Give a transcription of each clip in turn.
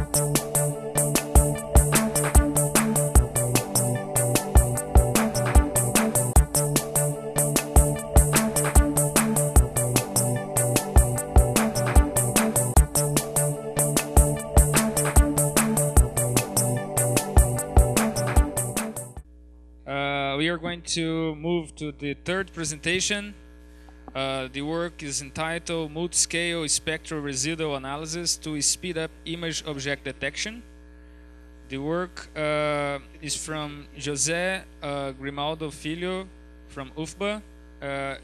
We are going to move to the third presentation. The work is entitled Multiscale Spectral Residual Analysis to Speed Up Image Object Detection. The work is from José Grimaldo Filho from UFBA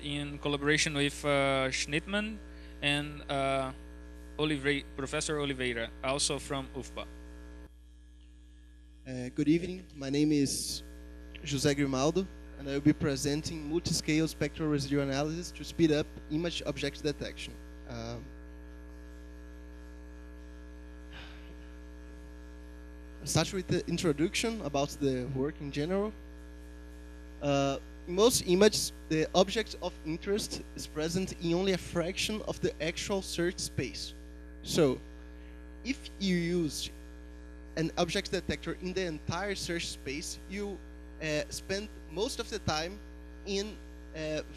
in collaboration with Schnittmann and Professor Oliveira, also from UFBA. Good evening. My name is José Grimaldo, and I will be presenting multiscale spectral residual analysis to speed up image object detection. I'll start with the introduction about the work in general. In most images, the object of interest is present in only a fraction of the actual search space. So, if you use an object detector in the entire search space, you spend most of the time in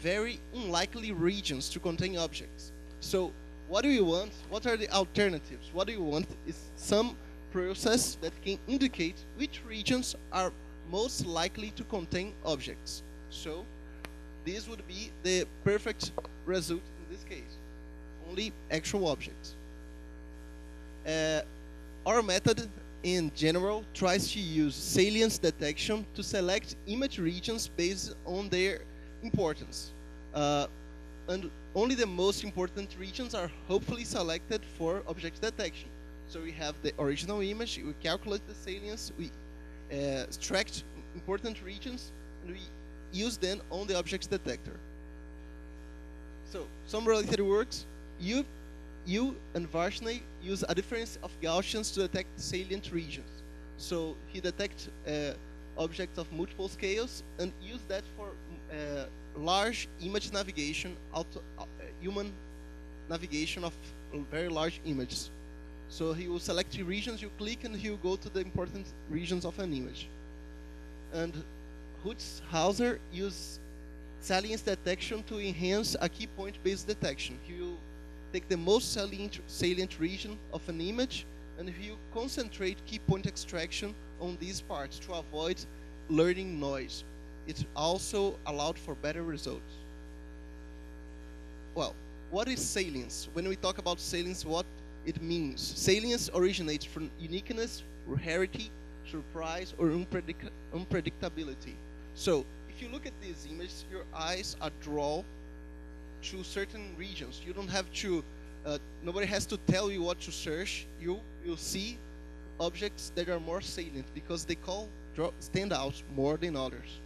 very unlikely regions to contain objects. So what do we want? What are the alternatives? What do we want is some process that can indicate which regions are most likely to contain objects. So this would be the perfect result in this case. Only actual objects. Our method in general tries to use salience detection to select image regions based on their importance. And only the most important regions are hopefully selected for object detection. So we have the original image, we calculate the salience, we extract important regions, and we use them on the object detector. So some related works, you and Varshney use a difference of Gaussians to detect salient regions. So he detects objects of multiple scales and use that for large image navigation, human navigation of very large images. So he will select the regions, you click, and he will go to the important regions of an image. And Hutzhauser uses salience detection to enhance a key point-based detection. He will take the most salient region of an image, and you concentrate key point extraction on these parts to avoid learning noise. It also allowed for better results. Well, what is salience? When we talk about salience, what it means? Salience originates from uniqueness, rarity, surprise, or unpredictability. So, if you look at these images, your eyes are drawn to certain regions. You don't have to, nobody has to tell you what to search. You'll see objects that are more salient because they stand out more than others.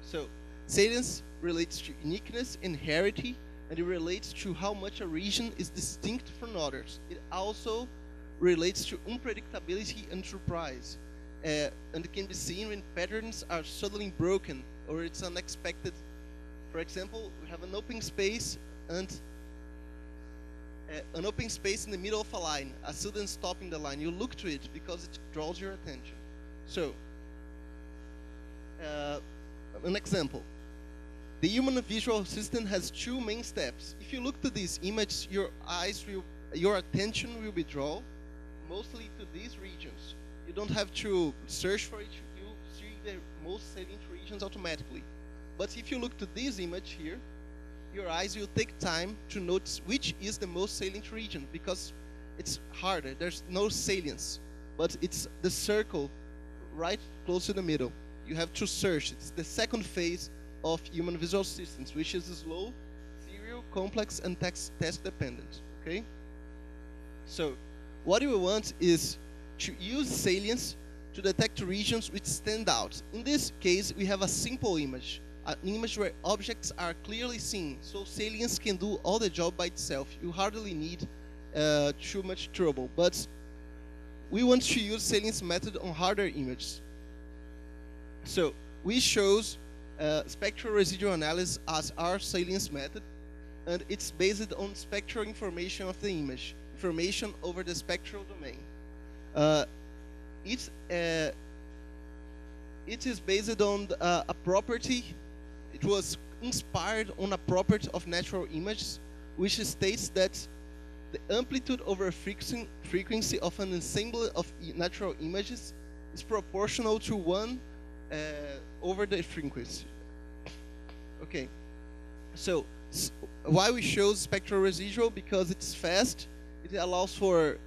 So salience relates to uniqueness and rarity, and it relates to how much a region is distinct from others. It also relates to unpredictability and surprise, and it can be seen when patterns are suddenly broken or it's unexpected. For example, we have an open space and an open space in the middle of a line, a sudden stop in the line. You look to it because it draws your attention. So, an example. The human visual system has two main steps. If you look to this image, your attention will be drawn mostly to these regions. You don't have to search for it. You see the most salient regions automatically. But if you look to this image here, your eyes will take time to notice which is the most salient region, because it's harder. There's no salience, but it's the circle right close to the middle. You have to search. It's the second phase of human visual systems, which is slow, serial, complex, and task dependent. Okay? So what we want is to use salience to detect regions which stand out. In this case, we have a simple image. An image where objects are clearly seen, so salience can do all the job by itself. You hardly need too much trouble, but we want to use salience method on harder images. So we chose spectral residual analysis as our salience method, and it's based on spectral information of the image. information over the spectral domain. It is based on a property. It was inspired on a property of natural images, which states that the amplitude over frequency of an ensemble of natural images is proportional to 1 over the frequency. Okay, so why we chose spectral residual? Because it's fast. It allows for,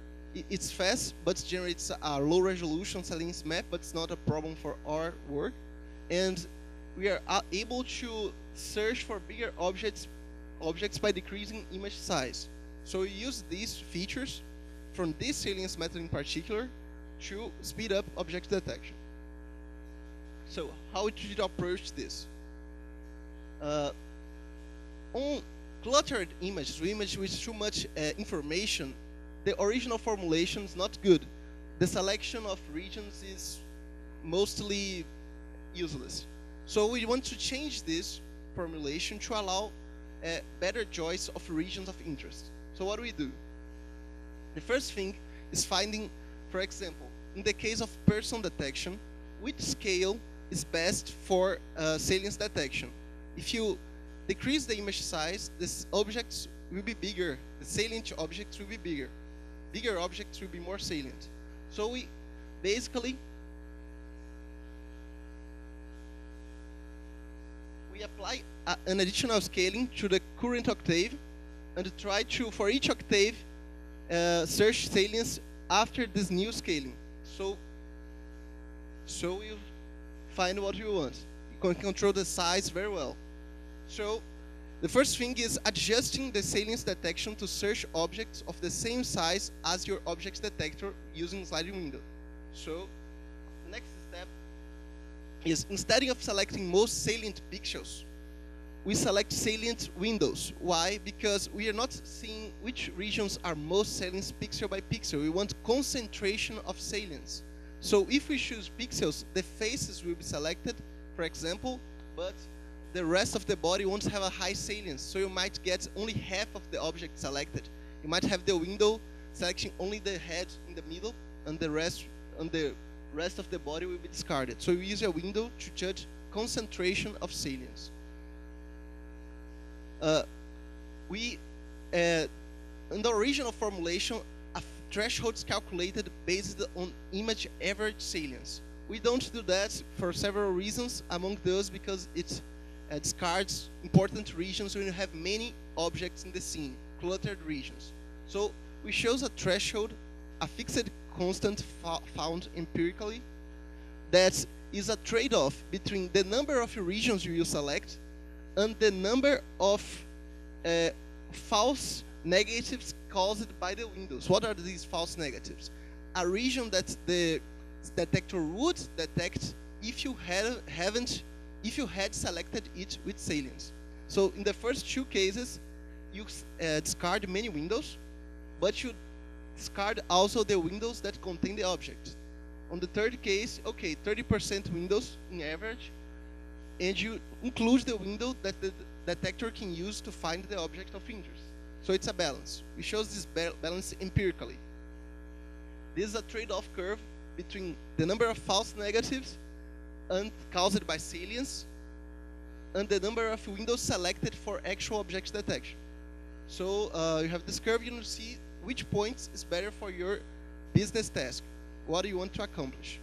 it's fast, but generates a low resolution salience map, but it's not a problem for our work. And we are able to search for bigger objects by decreasing image size. So we use these features from this salience method in particular to speed up object detection. So how did you approach this? On cluttered images, images with too much information, the original formulation is not good. The selection of regions is mostly useless. So we want to change this formulation to allow a better choice of regions of interest. So what do we do? The first thing is finding, for example, in the case of person detection, which scale is best for salience detection. If you decrease the image size, these objects will be bigger. The salient objects will be bigger. Bigger objects will be more salient. So we basically apply an additional scaling to the current octave and try to, for each octave, search salience after this new scaling. So you find what you want. You can control the size very well. So the first thing is adjusting the salience detection to search objects of the same size as your object detector using sliding window. So the next step is, instead of selecting most salient pixels, we select salient windows. Why? Because we are not seeing which regions are most salient pixel by pixel. We want concentration of salience. So if we choose pixels, the faces will be selected, for example, but the rest of the body won't have a high salience. So you might get only half of the object selected. You might have the window selecting only the head in the middle, and the rest of the body will be discarded. So we use a window to judge concentration of salience. In the original formulation, a threshold is calculated based on image average salience. We don't do that for several reasons, among those because it discards important regions when you have many objects in the scene, cluttered regions. So we chose a threshold, a fixed constant found empirically, that is a trade-off between the number of regions you will select and the number of false negatives caused by the windows. What are these false negatives? A region that the detector would detect if you had selected it with salience. So in the first two cases, you discard many windows, but you discard also the windows that contain the object. On the third case, okay, 30% windows in average, and you include the window that the detector can use to find the object of interest. So it's a balance. We show this balance empirically. This is a trade-off curve between the number of false negatives and caused by salience and the number of windows selected for actual object detection. So you have this curve, you see which points is better for your business task. What do you want to accomplish?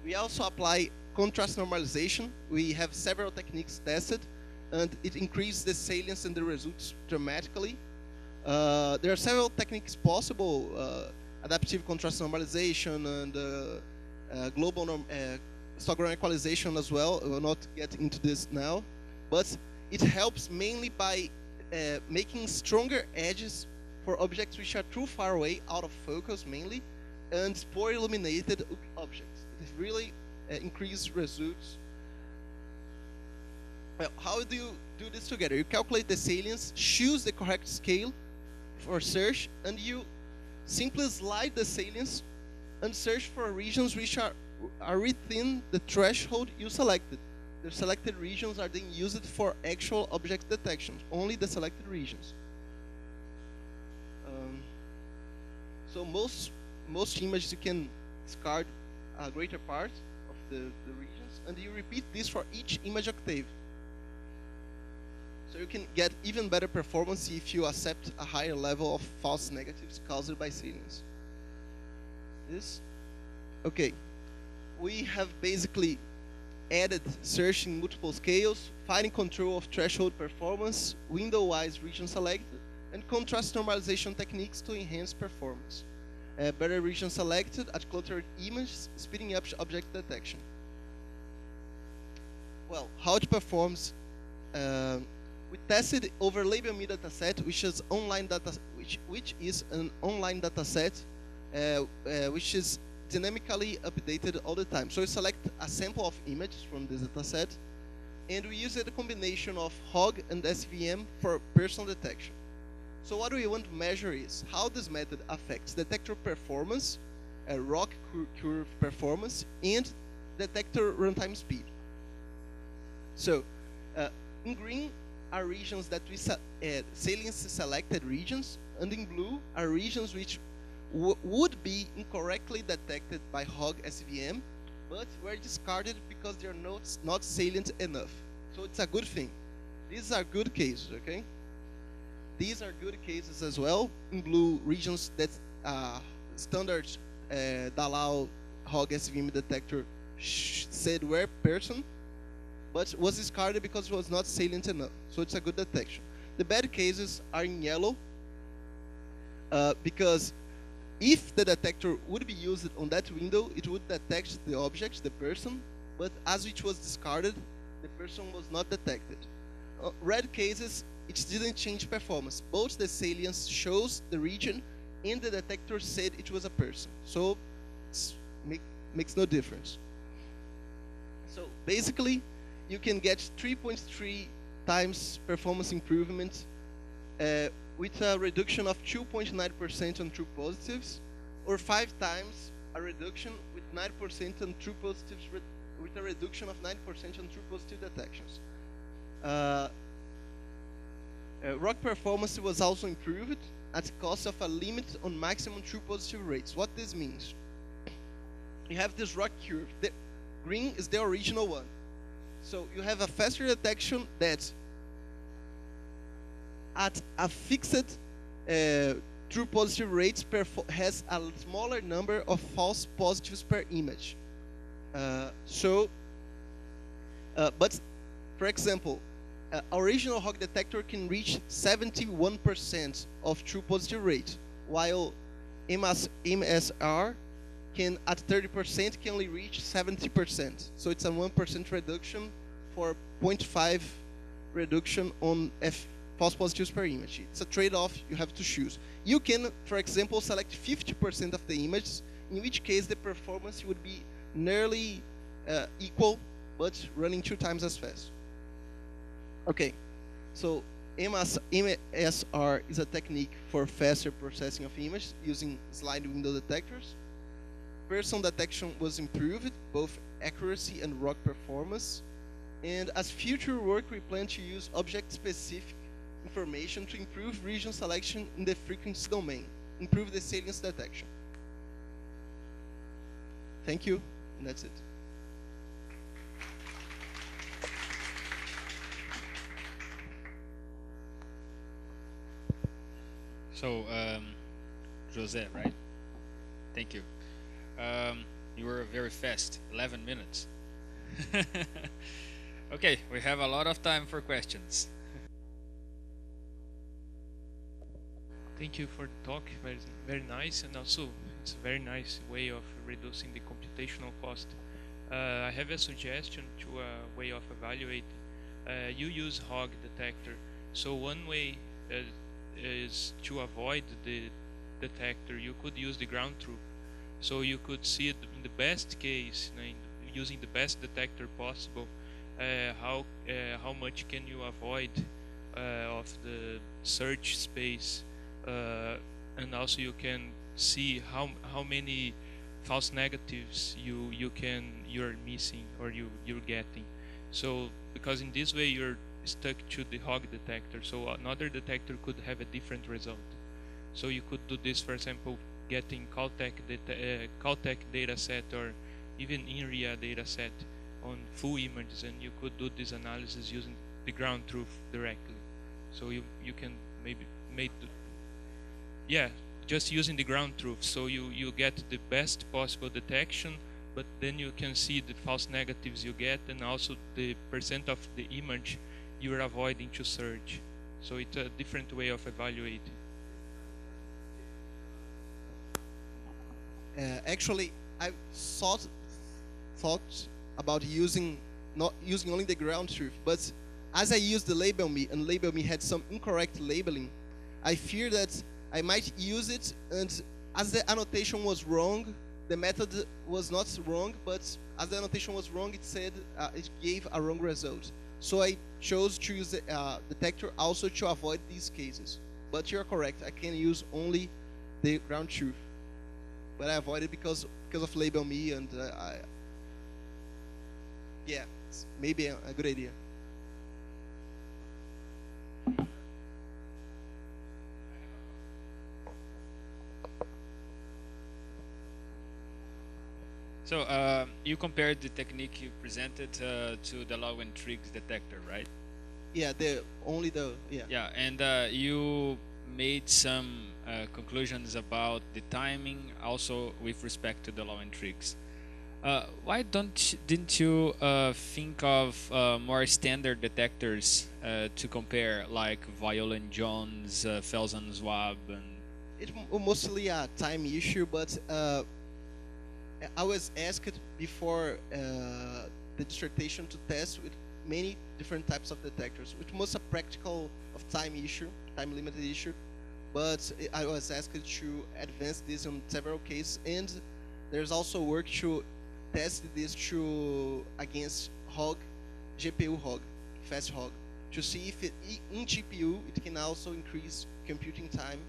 We also apply contrast normalization. We have several techniques tested, and it increases the salience and the results dramatically. There are several techniques possible, adaptive contrast normalization and global histogram equalization as well. I will not get into this now, but it helps mainly by making stronger edges for objects which are too far away, out of focus mainly, and poor illuminated objects. It really increases results. Well, how do you do this together? You calculate the salience, choose the correct scale for search, and you simply slide the salience and search for regions which are within the threshold you selected. The selected regions are then used for actual object detection, only the selected regions. So most images you can discard a greater part of the regions, and you repeat this for each image octave. So you can get even better performance if you accept a higher level of false negatives caused by salience. This, okay. We have basically added search in multiple scales, fine control of threshold performance, window-wise region select, and contrast normalization techniques to enhance performance. Better region selected at cluttered images, speeding up object detection. Well, how it performs? We tested over LabelMe dataset, which is an online dataset, which is dynamically updated all the time. So we select a sample of images from this dataset, and we use a combination of HOG and SVM for personal detection. So what we want to measure is how this method affects detector performance, ROC curve performance, and detector runtime speed. So in green are regions that we salience selected regions, and in blue are regions which would be incorrectly detected by HOG SVM, but were discarded because they are not salient enough. So it's a good thing. These are good cases, okay? These are good cases as well. In blue, regions that standards that allow HOG SVM detector said were person, but was discarded because it was not salient enough. So it's a good detection. The bad cases are in yellow because if the detector would be used on that window, it would detect the object, the person, but as it was discarded, the person was not detected. Red cases, it didn't change performance. Both the salience shows the region and the detector said it was a person. So it makes no difference. So basically, you can get 3.3 times performance improvement with a reduction of 2.9% on true positives, or 5 times a reduction with 9% on true positives, with a reduction of 9% on true positive detections. ROC performance was also improved at the cost of a limit on maximum true positive rates. What this means? You have this ROC curve. The green is the original one. So you have a faster detection that at a fixed true positive rates has a smaller number of false positives per image. But for example, original HOG detector can reach 71% of true positive rate, while MSR can at 30% can only reach 70%. So it's a 1% reduction for 0.5 reduction on false positives per image. It's a trade-off you have to choose. You can, for example, select 50% of the images, in which case the performance would be nearly equal, but running 2 times as fast. Okay, so MSR is a technique for faster processing of images using slide window detectors. Person detection was improved, both accuracy and ROC performance. And as future work, we plan to use object-specific information to improve region selection in the frequency domain, improve the salience detection. Thank you, and that's it. So, Jose, right? Thank you. You were very fast, 11 minutes. Okay, we have a lot of time for questions. Thank you for the talk, very, very nice, and also it's a very nice way of reducing the computational cost. I have a suggestion to a way of evaluate. You use HOG detector, so one way is to avoid the detector. You could use the ground truth, so you could see it in the best case, using the best detector possible, how much can you avoid of the search space, and also you can see how many false negatives you're missing or you're getting. So because in this way you're stuck to the HOG detector, so another detector could have a different result. So you could do this, for example, getting Caltech data set or even INRIA data set on full images, and you could do this analysis using the ground truth directly. So you can maybe just using the ground truth. So you get the best possible detection, but then you can see the false negatives you get, and also the percent of the image you are avoiding to search. So it's a different way of evaluating. Actually, I thought about not using only the ground truth, but as I used the label me, and label me had some incorrect labeling, I fear that I might use it, and as the annotation was wrong, the method was not wrong, but as the annotation was wrong, it said it gave a wrong result. So I chose to use the detector also to avoid these cases. But you're correct, I can use only the ground truth. But I avoided because of label me, and yeah, it's maybe a good idea. So you compared the technique you presented to the log and tricks detector, right? Yeah, Yeah, and you made some conclusions about the timing, also with respect to the law and tricks. Why didn't you think of more standard detectors to compare, like Violin-Jones, Felsen-Schwab, and it's mostly a time issue, but I was asked before the dissertation to test with many different types of detectors, which was a practical of time limited issue, but I was asked to advance this on several cases, and there's also work to test this against hog, GPU hog, fast hog, to see if in GPU it can also increase computing time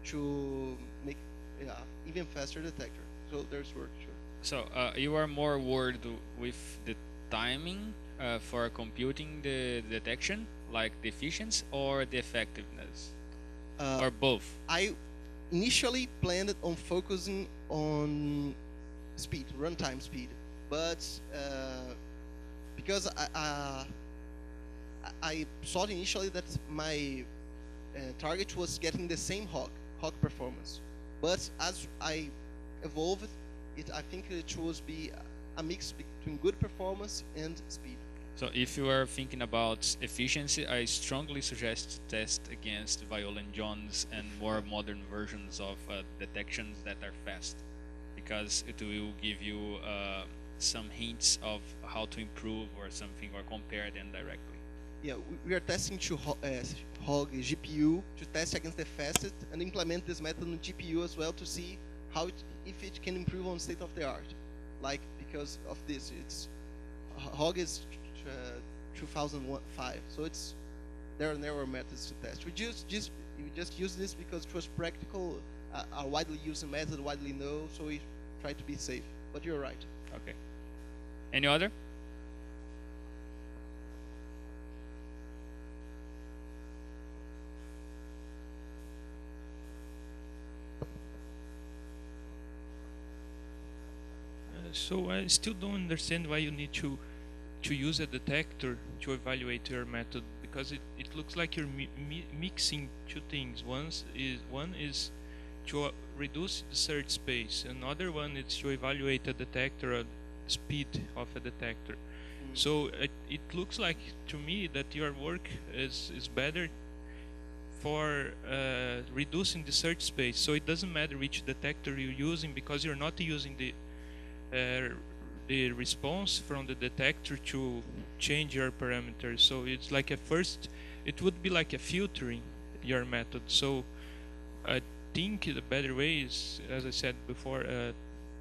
to make even faster detector. So there's work to. So you are more worried with the timing for computing the detection, like the efficiency or the effectiveness, or both? I initially planned on focusing on speed, runtime speed, but because I thought initially that my target was getting the same hog performance, but as I evolved, I think it will be a mix between good performance and speed. So if you are thinking about efficiency, I strongly suggest to test against Violin-Jones and more modern versions of detections that are fast, because it will give you some hints of how to improve or something, or compare them directly. Yeah, we are testing to hog GPU to test against the fastest and implement this method on GPU as well to see if it can improve on state of the art. Like, because of this, hog is 2005, so there are narrow methods to test. We just use this because it was practical, a widely used method, widely known, so we try to be safe. But you're right. Okay. Any other? So I still don't understand why you need to use a detector to evaluate your method, because it looks like you're mixing two things. One is to reduce the search space. Another one is to evaluate a detector at speed of a detector. So it looks like to me that your work is better for reducing the search space. So it doesn't matter which detector you're using, because you're not using the response from the detector to change your parameters. So it's like it would be like a filtering your method. So I think the better way is, as I said before,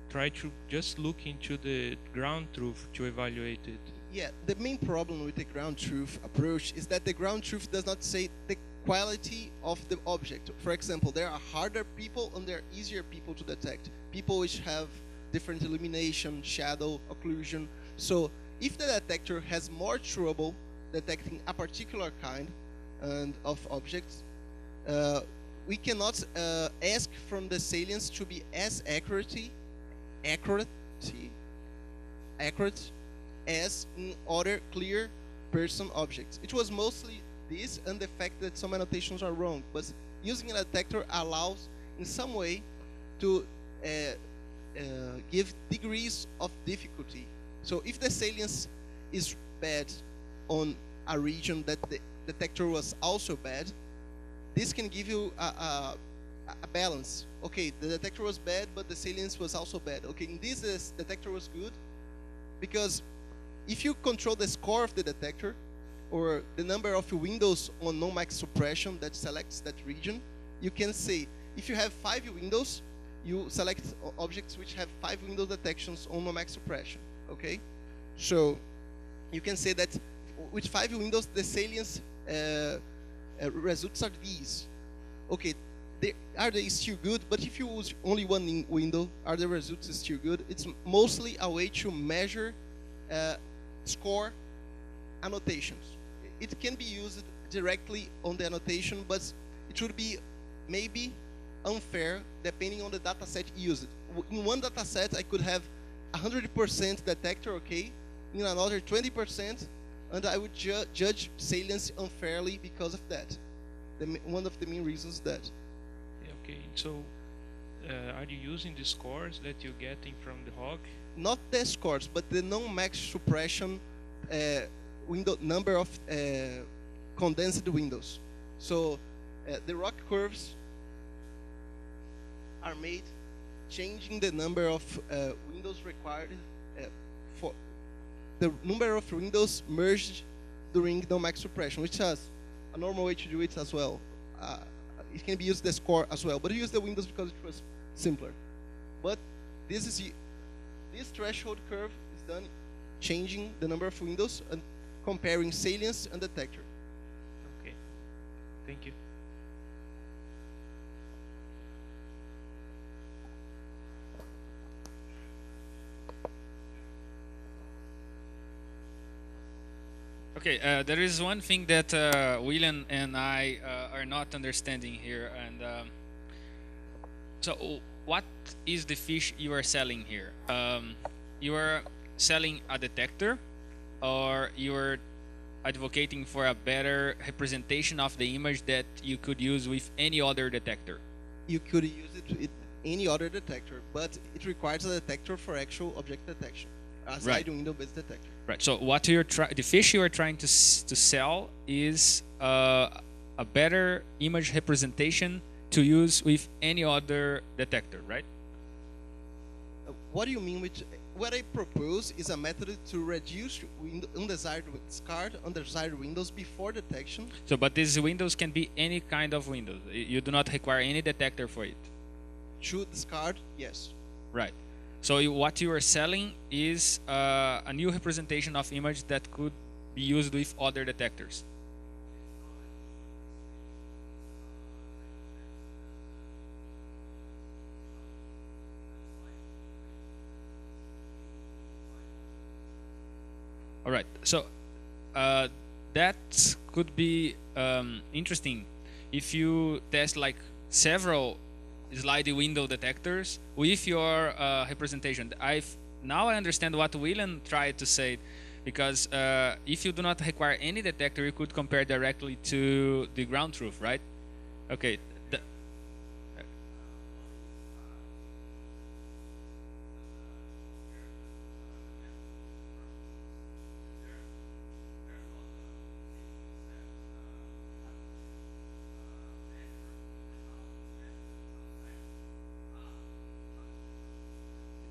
try to just look into the ground truth to evaluate it. Yeah, the main problem with the ground truth approach is that the ground truth does not say the quality of the object. For example, there are harder people and there are easier people to detect. People which have different illumination, shadow, occlusion. So if the detector has more trouble detecting a particular kind of objects, we cannot ask from the salience to be as accurate as in other clear person objects. It was mostly this and the fact that some annotations are wrong, but using a detector allows in some way to give degrees of difficulty. So if the salience is bad on a region that the detector was also bad, this can give you a balance. Okay, the detector was bad, but the salience was also bad. Okay, in this detector was good, because if you control the score of the detector or the number of windows on no-max suppression that selects that region, you can say if you have 5 windows, you select objects which have 5 window detections on no-max suppression. Okay, so you can say that with 5 windows, the salience results are these. Okay, are they still good? But if you use only one window, are the results still good? It's mostly a way to measure score annotations. It can be used directly on the annotation, but it would be maybe unfair depending on the data set used. In one data set, I could have 100% detector, okay, in another 20%, and I would judge salience unfairly because of that. One of the main reasons that. Okay, so are you using the scores that you're getting from the hog? Not the scores, but the non-max suppression window number of condensed windows. So the rock curves are made changing the number of windows required for the number of windows merged during non-max suppression, which has a normal way to do it as well. It can be used the score as well, but I use the windows because it was simpler. But this threshold curve is done changing the number of windows and comparing salience and detector. Okay, thank you. Okay, there is one thing that William and I are not understanding here, and so what is the fish you are selling here? You are selling a detector, or you are advocating for a better representation of the image that you could use with any other detector? You could use it with any other detector, but it requires a detector for actual object detection, a side window-based detector. Right. So what you're the fish you are trying to sell is a better image representation to use with any other detector, right? What do you mean with? What I propose is a method to reduce undesired windows before detection. So, but these windows can be any kind of windows. You do not require any detector for it. To discard, yes. Right. So what you are selling is a new representation of image that could be used with other detectors. All right. So that could be interesting if you test like several slide window detectors with your representation. Now I understand what William tried to say, because if you do not require any detector, you could compare directly to the ground truth, right? Okay.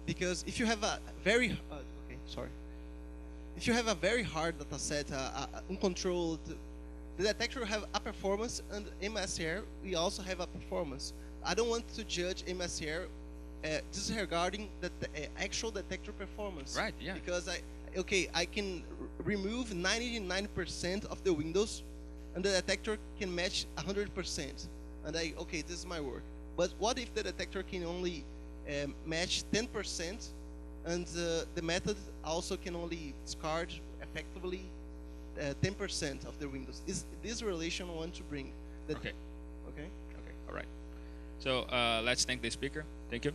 Because if you have a very if you have a very hard data set, uncontrolled, the detector will have a performance, and MSR we also have a performance. I don't want to judge MSR disregarding the actual detector performance. Right. Yeah. Because I can remove 99% of the windows, and the detector can match 100%, and this is my work. But what if the detector can only match 10%, and the method also can only discard effectively 10% of the windows? Is this relation I want to bring? Okay. Okay. All right. So let's thank the speaker. Thank you.